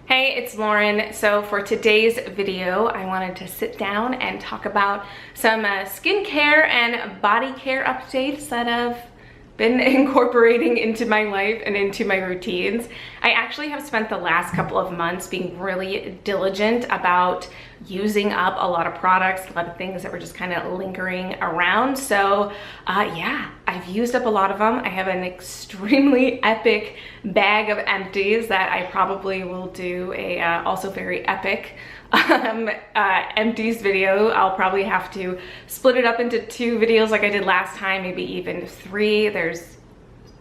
Hey, it's Lauren. So for today's video, I wanted to sit down and talk about some skincare and body care updates that I've been incorporating into my life and into my routines. I actually have spent the last couple of months being really diligent about using up a lot of products, a lot of things that were just kind of lingering around. So yeah, I've used up a lot of them. I have an extremely epic bag of empties that I probably will do a also very epic empties video. I'll probably have to split it up into 2 videos like I did last time, maybe even 3. There's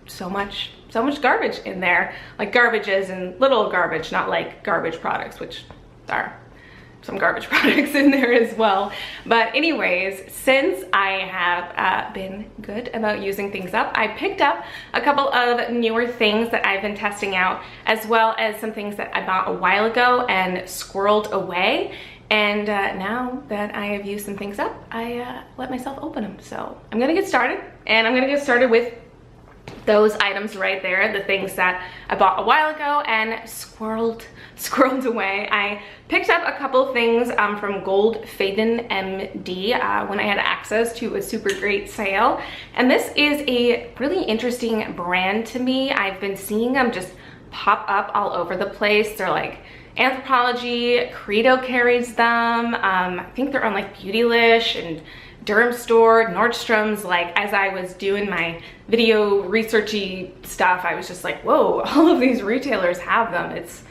so much garbage in there, like garbages and little garbage, not like garbage products, which are some garbage products in there as well. But anyways, since I have been good about using things up, I picked up a couple of newer things that I've been testing out, as well as some things that I bought a while ago and squirreled away. And now that I have used some things up, I let myself open them. So I'm gonna get started, and I'm gonna get started with those items right there, the things that I bought a while ago and squirreled away. I picked up a couple things from Goldfaden MD when I had access to a super great sale. And this is a really interesting brand to me. I've been seeing them just pop up all over the place. They're like Anthropologie, Credo carries them. I think they're on like Beautylish and Derm Store, Nordstrom's. Like, as I was doing my video researchy stuff, I was just like, whoa, all of these retailers have them. It's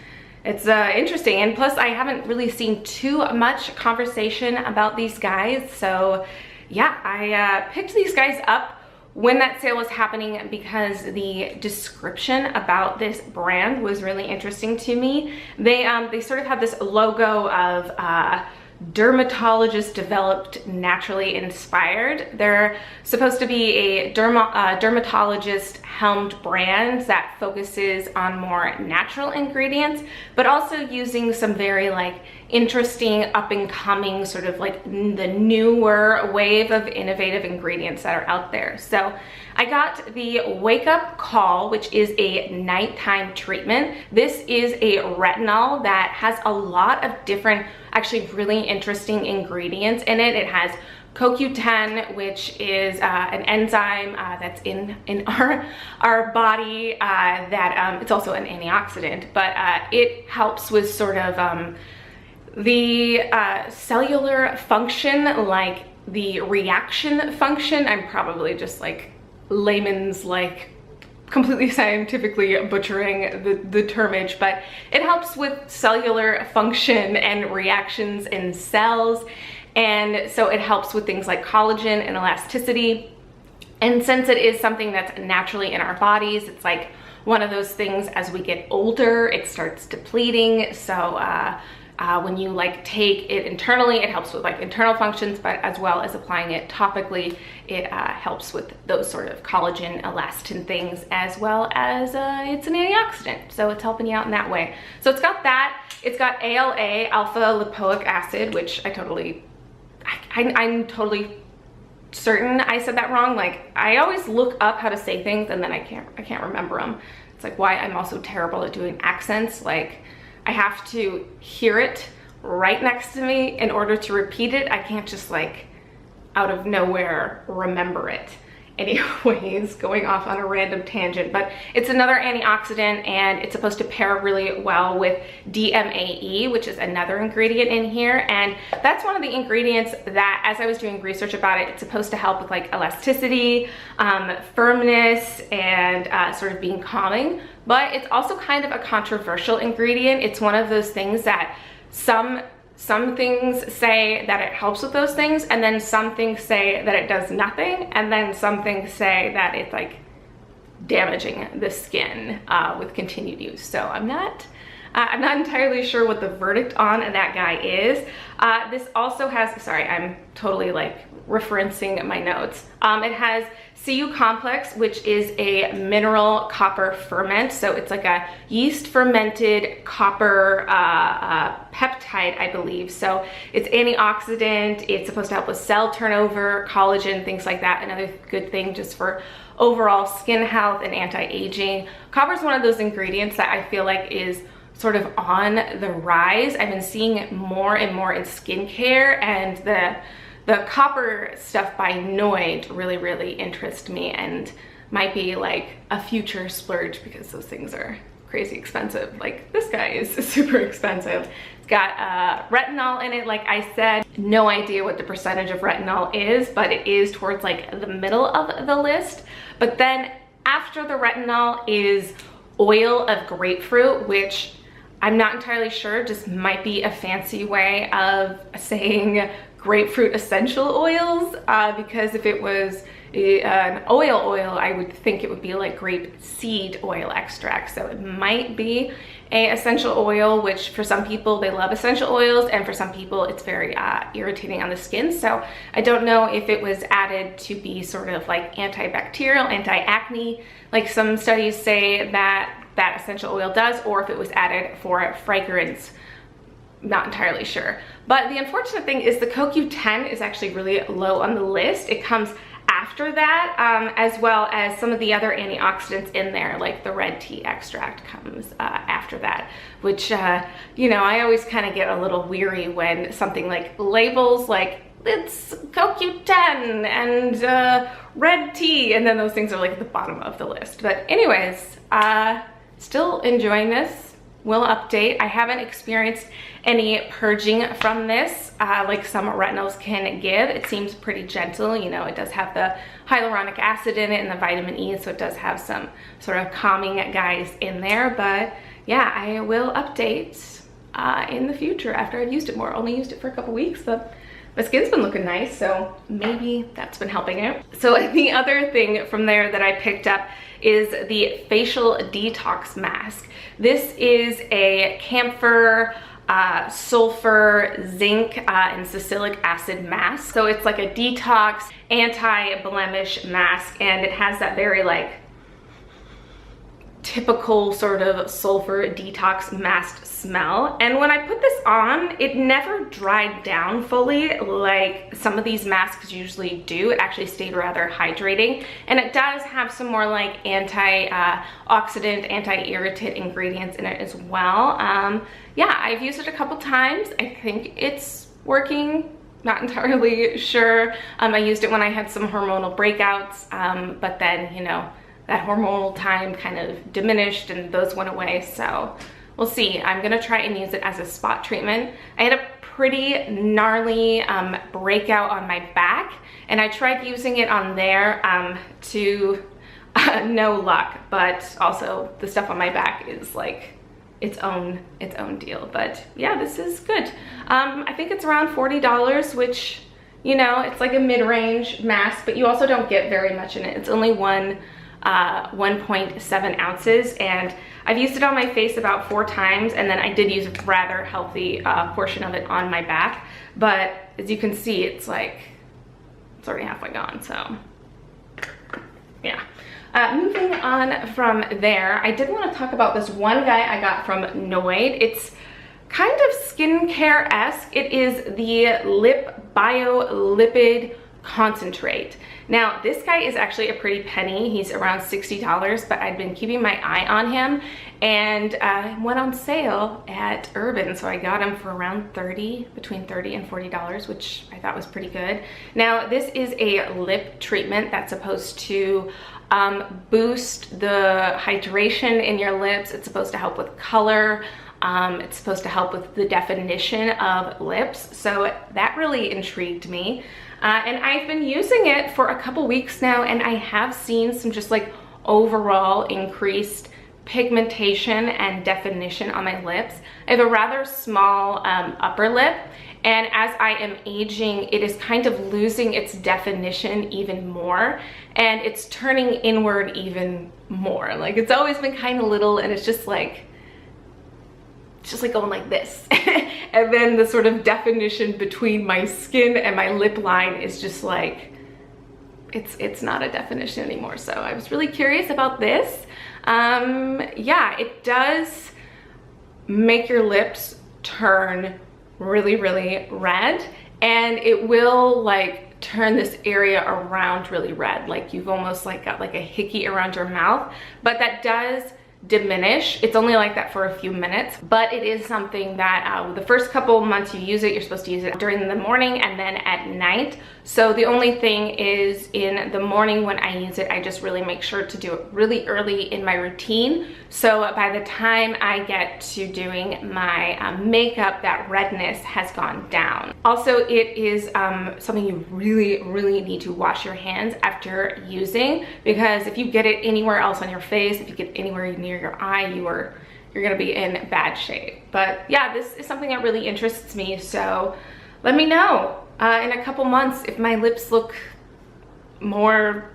interesting. And plus, I haven't really seen too much conversation about these guys. So yeah, I picked these guys up when that sale was happening because the description about this brand was really interesting to me. They sort of have this logo of dermatologist developed, naturally inspired. They're supposed to be a dermatologist helmed brand that focuses on more natural ingredients, but also using some very like interesting up and coming sort of like the newer wave of innovative ingredients that are out there. So I got the Wake Up Call, which is a nighttime treatment. This is a retinol that has a lot of different, actually really interesting ingredients in it. It has CoQ10, which is an enzyme that's in our body that it's also an antioxidant, but it helps with sort of the cellular function, like the reaction function. I'm probably just like layman's like completely scientifically butchering the termage, but it helps with cellular function and reactions in cells. And so it helps with things like collagen and elasticity. And since it is something that's naturally in our bodies, it's like one of those things as we get older, it starts depleting. So when you like take it internally, it helps with like internal functions, but as well as applying it topically, it helps with those sort of collagen, elastin things, as well as it's an antioxidant. So it's helping you out in that way. So it's got that. It's got ALA, alpha lipoic acid, which I'm totally certain I said that wrong. Like, I always look up how to say things and then I can't remember them. It's like why I'm also terrible at doing accents. Like, I have to hear it right next to me in order to repeat it. I can't just like out of nowhere remember it. Anyways, going off on a random tangent, but it's another antioxidant and it's supposed to pair really well with DMAE, which is another ingredient in here. And that's one of the ingredients that, as I was doing research about it, it's supposed to help with like elasticity, firmness, and sort of being calming. But it's also kind of a controversial ingredient. It's one of those things that some things say that it helps with those things, and then some things say that it does nothing, and then some things say that it's like damaging the skin with continued use. So I'm not entirely sure what the verdict on that guy is. This also has, sorry, I'm totally like referencing my notes. It has soooo complex, which is a mineral copper ferment. So it's like a yeast fermented copper peptide, I believe. So it's antioxidant. It's supposed to help with cell turnover, collagen, things like that. Another good thing just for overall skin health and anti-aging. Copper is one of those ingredients that I feel like is sort of on the rise. I've been seeing it more and more in skincare, and the copper stuff by Niod really interests me and might be like a future splurge because those things are crazy expensive. Like this guy is super expensive. It's got retinol in it, like I said. No idea what the percentage of retinol is, but it is towards like the middle of the list. But then after the retinol is oil of grapefruit, which I'm not entirely sure, just might be a fancy way of saying grapefruit essential oils, because if it was an oil, I would think it would be like grape seed oil extract. So it might be a essential oil, which for some people, they love essential oils, and for some people it's very irritating on the skin. So I don't know if it was added to be sort of like antibacterial, anti-acne, like some studies say that that essential oil does, or if it was added for fragrance. Not entirely sure. But the unfortunate thing is the CoQ10 is actually really low on the list. It comes after that, as well as some of the other antioxidants in there, like the red tea extract comes after that, which, you know, I always kind of get a little weary when something like labels like it's CoQ10 and red tea, and then those things are like at the bottom of the list. But anyways, still enjoying this. Will update. I haven't experienced any purging from this like some retinols can give. It seems pretty gentle. You know, it does have the hyaluronic acid in it and the vitamin E, so it does have some sort of calming guys in there. But yeah, I will update in the future after I've used it more. Only used it for a couple weeks, but my skin's been looking nice, so maybe that's been helping it. So the other thing from there that I picked up is the facial detox mask. This is a camphor, sulfur, zinc, and salicylic acid mask. So it's like a detox, anti-blemish mask, and it has that very like typical sort of sulfur detox mask smell. And when I put this on, it never dried down fully like some of these masks usually do. It actually stayed rather hydrating, and it does have some more like anti-oxidant, anti-irritant ingredients in it as well. Yeah, I've used it a couple times. I think it's working. Not entirely sure. I used it when I had some hormonal breakouts, but then, you know, that hormonal time kind of diminished and those went away. So we'll see. I'm gonna try and use it as a spot treatment. I had a pretty gnarly breakout on my back, and I tried using it on there to no luck, but also the stuff on my back is like its own deal. But yeah, this is good. I think it's around $40, which, you know, it's like a mid-range mask, but you also don't get very much in it. It's only 1.7 ounces, and I've used it on my face about 4 times, and then I did use a rather healthy portion of it on my back. But as you can see, it's like, it's already halfway gone, so yeah. Moving on from there, I did want to talk about this one guy I got from Niod. It's kind of skincare-esque. It is the Bio-Lipid Concentrate. Now, this guy is actually a pretty penny. He's around $60, but I'd been keeping my eye on him, and went on sale at Urban, so I got him for around between $30 and $40, which I thought was pretty good. Now, this is a lip treatment that's supposed to boost the hydration in your lips. It's supposed to help with color. It's supposed to help with the definition of lips. So that really intrigued me. And I've been using it for a couple weeks now, and I have seen some just like overall increased pigmentation and definition on my lips. I have a rather small upper lip, and as I am aging, it is kind of losing its definition even more, and it's turning inward even more. Like, it's always been kind of little, and it's just like going like this. And then the sort of definition between my skin and my lip line is just like, it's not a definition anymore. So I was really curious about this. Yeah, it does make your lips turn really, really red, and it will like turn this area around really red. Like you've almost like got like a hickey around your mouth, but that does diminish. It's only like that for a few minutes, but it is something that the first couple months you use it, you're supposed to use it during the morning and then at night. So the only thing is, in the morning when I use it, I just really make sure to do it really early in my routine. So by the time I get to doing my makeup, that redness has gone down. Also, it is something you really need to wash your hands after using, because if you get it anywhere else on your face, if you get anywhere near your eye, you're gonna be in bad shape. But yeah, this is something that really interests me, so let me know in a couple months if my lips look more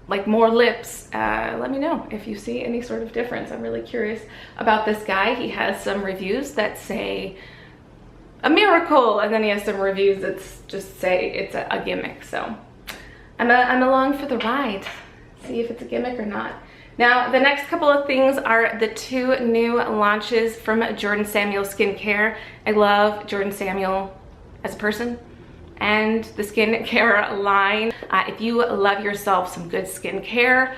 like more lips. Let me know if you see any sort of difference. I'm really curious about this guy. He has some reviews that say a miracle, and then he has some reviews that just say it's a gimmick. So I'm along for the ride. See if it's a gimmick or not. Now, the next couple of things are the 2 new launches from Jordan Samuel Skincare. I love Jordan Samuel as a person and the skincare line. If you love yourself some good skincare,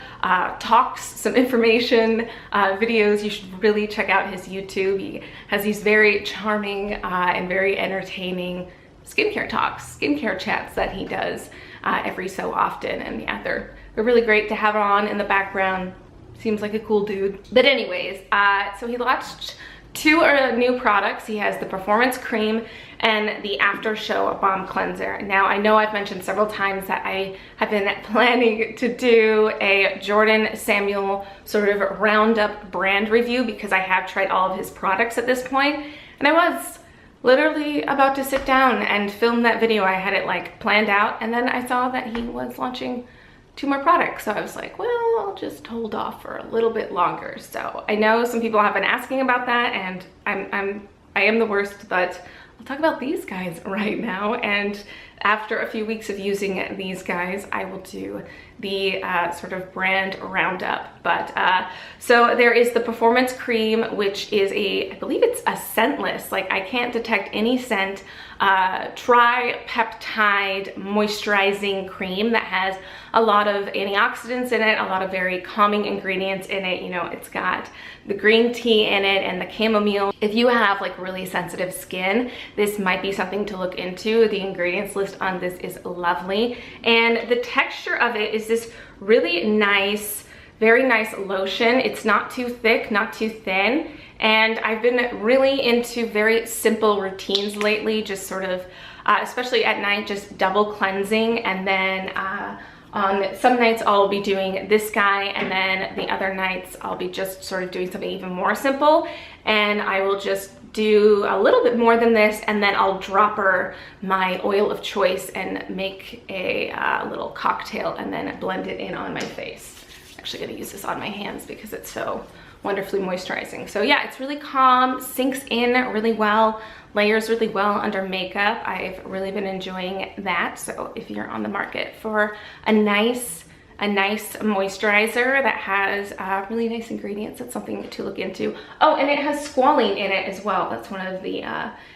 talks, some information, videos, you should really check out his YouTube. He has these very charming and very entertaining skincare talks, skincare chats that he does every so often. And yeah, they're really great to have on in the background. Seems like a cool dude. But anyways, so he launched 2 new products. He has the Performance Cream and the After Show Balm Cleanser. Now, I know I've mentioned several times that I have been planning to do a Jordan Samuel sort of roundup brand review, because I have tried all of his products at this point, and I was literally about to sit down and film that video. I had it like planned out, and then I saw that he was launching 2 more products. So I was like, well, I'll just hold off for a little bit longer. So I know some people have been asking about that, and I am the worst, but I'll talk about these guys right now. And after a few weeks of using these guys, I will do the sort of brand roundup. But so there is the Performance Cream, which is I believe it's a scentless, like I can't detect any scent, tripeptide moisturizing cream that has a lot of antioxidants in it, a lot of very calming ingredients in it. You know, it's got the green tea in it and the chamomile. If you have like really sensitive skin, this might be something to look into. The ingredients list on this is lovely, and the texture of it is this really nice, very nice lotion. It's not too thick, not too thin, and I've been really into very simple routines lately, just sort of especially at night, just double cleansing, and then on some nights I'll be doing this guy, and then the other nights I'll be just sort of doing something even more simple, and I will just do a little bit more than this, and then I'll dropper my oil of choice and make a little cocktail and then blend it in on my face. I'm actually gonna use this on my hands because it's so wonderfully moisturizing. So yeah, it's really calm, sinks in really well, layers really well under makeup. I've really been enjoying that. So if you're on the market for a nice moisturizer that has really nice ingredients, that's something to look into. Oh, and it has squalene in it as well. That's one of the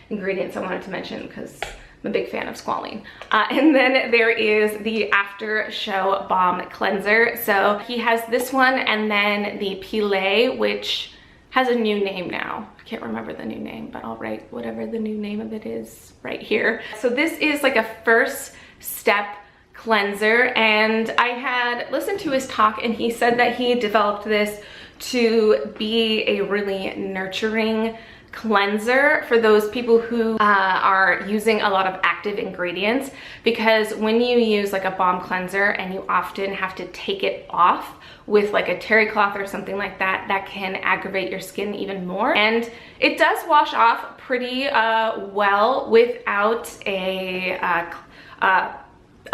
ingredients I wanted to mention because I'm a big fan of squalene. And then there is the After Show Balm Cleanser. So he has this one, and then the Pile, which has a new name now. I can't remember the new name, but I'll write whatever the new name of it is right here. So this is like a first step cleanser, and I had listened to his talk, and he said that he developed this to be a really nurturing cleanser for those people who are using a lot of active ingredients, because when you use like a balm cleanser and you often have to take it off with like a terry cloth or something like that, that can aggravate your skin even more. And it does wash off pretty well without a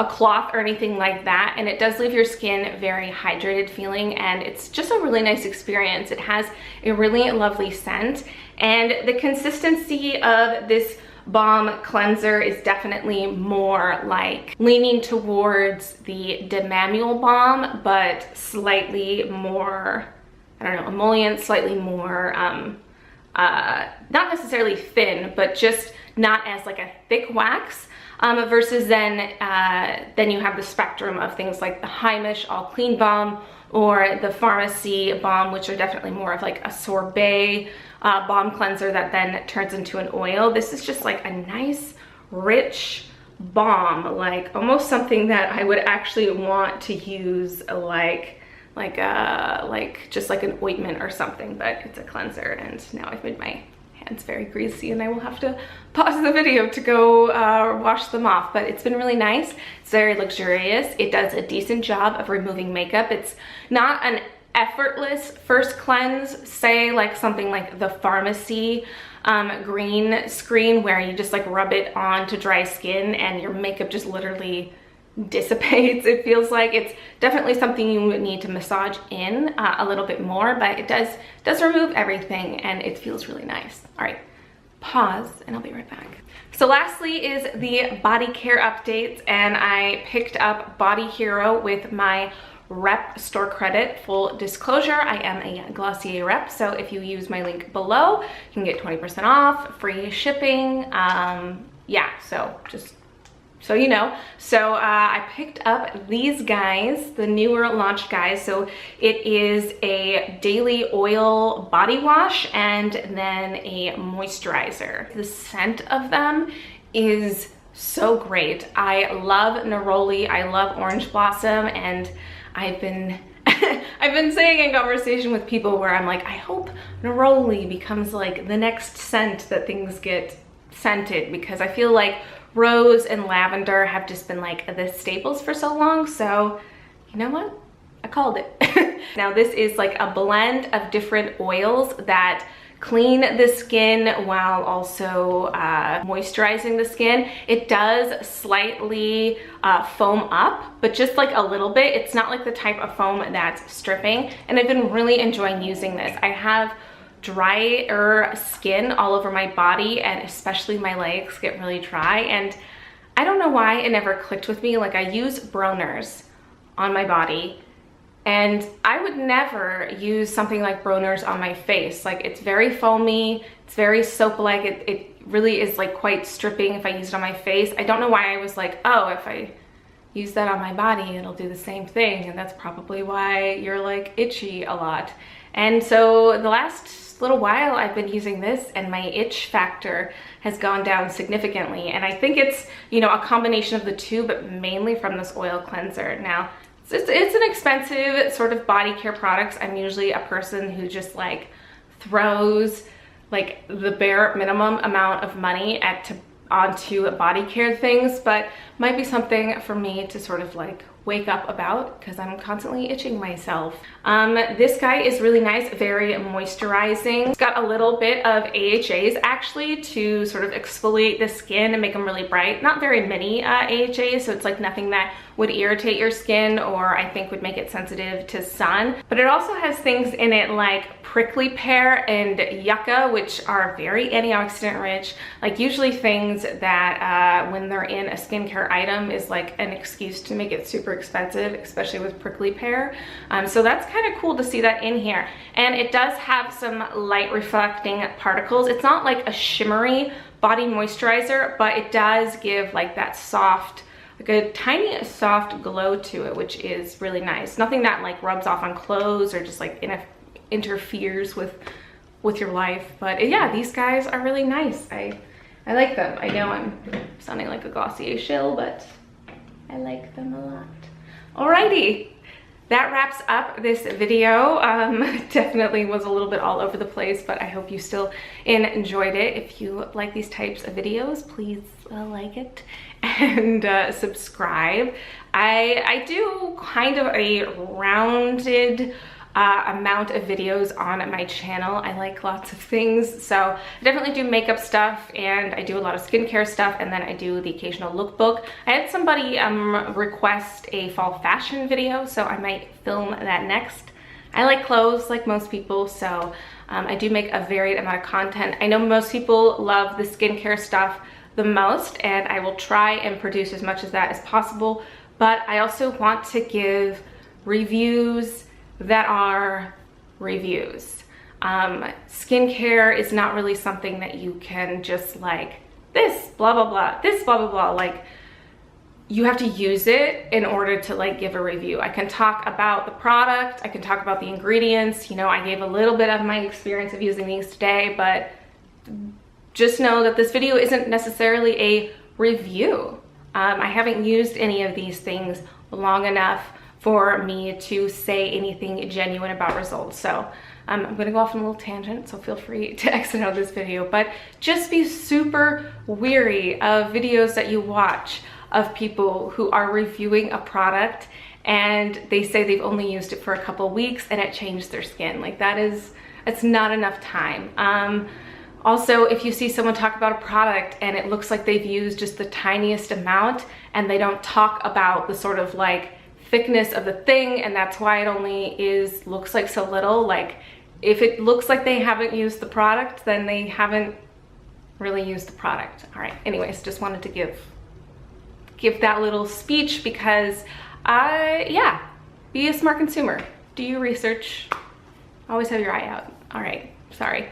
cloth or anything like that, and it does leave your skin very hydrated feeling, and it's just a really nice experience. It has a really lovely scent, and the consistency of this balm cleanser is definitely more like leaning towards the Demamule balm, but slightly more, I don't know, emollient, slightly more not necessarily thin, but just not as like a thick wax. Versus then you have the spectrum of things like the Heimish All Clean Balm or the Pharmacy balm, which are definitely more of like a sorbet balm cleanser that then turns into an oil. This is just like a nice, rich balm, like almost something that I would actually want to use like just like an ointment or something, but it's a cleanser, and now I've made my hands very greasy and I will have to pause the video to go wash them off. But it's been really nice. It's very luxurious. It does a decent job of removing makeup. It's not an effortless first cleanse, say like something like the Pharmacy green screen, where you just like rub it onto dry skin and your makeup just literally dissipates. It feels like it's definitely something you would need to massage in a little bit more, but it does remove everything and it feels really nice. All right, pause and I'll be right back. So lastly is the body care updates, and I picked up Body Hero with my rep store credit. Full disclosure, I am a Glossier rep, so if you use my link below, you can get 20% off, free shipping. Yeah, so just so you know. So I picked up these guys, the newer launched guys. So it is a daily oil body wash and then a moisturizer. The scent of them is so great. I love neroli, I love orange blossom, and I've been I've been saying in conversation with people where I'm like, I hope neroli becomes like the next scent that things get scented, because I feel like rose and lavender have just been like the staples for so long. So you know what? I called it. Now this is like a blend of different oils that clean the skin while also moisturizing the skin. It does slightly foam up, but just like a little bit. It's not like the type of foam that's stripping, and I've been really enjoying using this. I have drier skin all over my body, and especially my legs get really dry, and I don't know why it never clicked with me. Like, I use Bronner's on my body, and I would never use something like Bronner's on my face. Like, it's very foamy, it's very soap-like, it really is like quite stripping if I use it on my face. I don't know why I was like, oh, if I use that on my body, it'll do the same thing, and that's probably why you're like itchy a lot. And so the last little while I've been using this, and my itch factor has gone down significantly. And I think it's, you know, a combination of the two, but mainly from this oil cleanser. Now, it's an expensive sort of body care products. I'm usually a person who just like throws like the bare minimum amount of money onto body care things, but might be something for me to sort of like wake up about, because I'm constantly itching myself. This guy is really nice, very moisturizing. It's got a little bit of AHAs actually to sort of exfoliate the skin and make them really bright. Not very many AHAs, so it's like nothing that would irritate your skin or I think would make it sensitive to sun. But it also has things in it like prickly pear and yucca, which are very antioxidant rich. Like, usually things that when they're in a skincare item is like an excuse to make it super expensive, especially with prickly pear. So that's kind of cool to see that in here. And it does have some light reflecting particles. It's not like a shimmery body moisturizer, but it does give like that soft, like a tiny soft glow to it, which is really nice. Nothing that like rubs off on clothes or just like interferes with your life. But yeah, these guys are really nice. I like them. I know I'm sounding like a Glossier shill, but I like them a lot. Alrighty, that wraps up this video. Definitely was a little bit all over the place, but I hope you still enjoyed it. If you like these types of videos, please like it and subscribe. I do kind of a rounded amount of videos on my channel. I like lots of things, so I definitely do makeup stuff, and I do a lot of skincare stuff, and then I do the occasional lookbook. I had somebody request a fall fashion video, so I might film that next. I like clothes like most people, so I do make a varied amount of content. I know most people love the skincare stuff the most, and I will try and produce as much of that as possible, but I also want to give reviews that are reviews. Skincare is not really something that you can just like, this blah blah blah, this blah blah blah. Like, you have to use it in order to like give a review. I can talk about the product, I can talk about the ingredients. You know, I gave a little bit of my experience of using these today, but just know that this video isn't necessarily a review. I haven't used any of these things long enough for me to say anything genuine about results. So I'm gonna go off on a little tangent, so feel free to exit out of this video, but just be super weary of videos that you watch of people who are reviewing a product and they say they've only used it for a couple weeks and it changed their skin. Like it's not enough time. Also, if you see someone talk about a product and it looks like they've used just the tiniest amount and they don't talk about the sort of like thickness of the thing, and that's why it only looks like so little, like if it looks like they haven't used the product, then they haven't really used the product. All right, anyways, just wanted to give that little speech because yeah, be a smart consumer. Do your research. Always have your eye out. All right, sorry.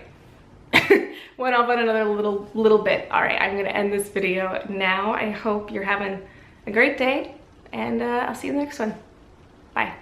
Went off on another little bit. All right, I'm gonna end this video now. I hope you're having a great day, and I'll see you in the next one. Bye.